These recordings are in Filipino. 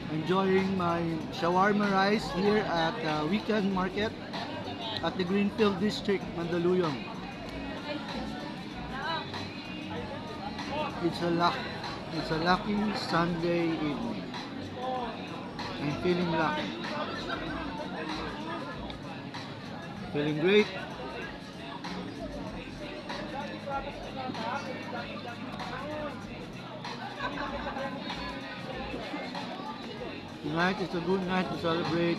Enjoying my shawarma rice here at Weekend Market at the Greenfield District, Mandaluyong. It's a lucky Sunday evening. I'm feeling lucky. Feeling great. Tonight is a good night to celebrate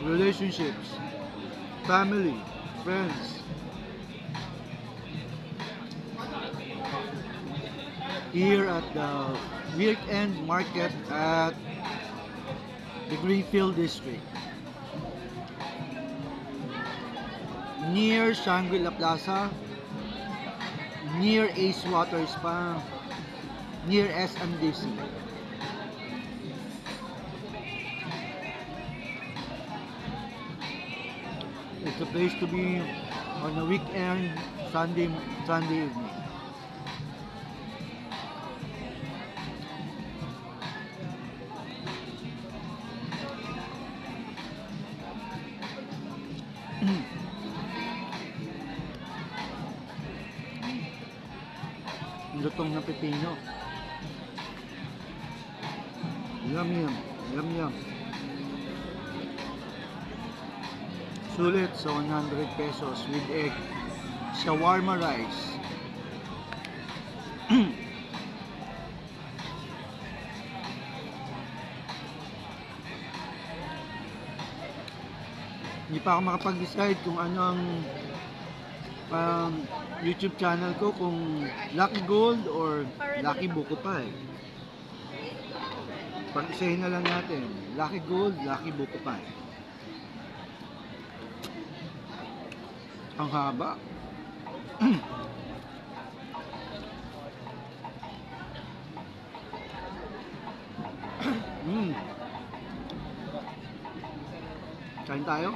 relationships, family, friends. Here at the Weekend Market at the Greenfield District. Near Shangri-La Plaza, near Ace Water Spa, near SMDC. It's a place to be on a weekend, Sunday evening. Lutong na pepino. Yum yum, yum yum. Sulit sa 100 pesos with egg. Shawarma rice. Hindi pa ako makapag-decide kung ano ang YouTube channel ko, kung Lucky Gold or Lucky Buko Pie. Pag-isahin na lang natin, Lucky Gold, Lucky Buko Pie. Ang haba. Kain tayo.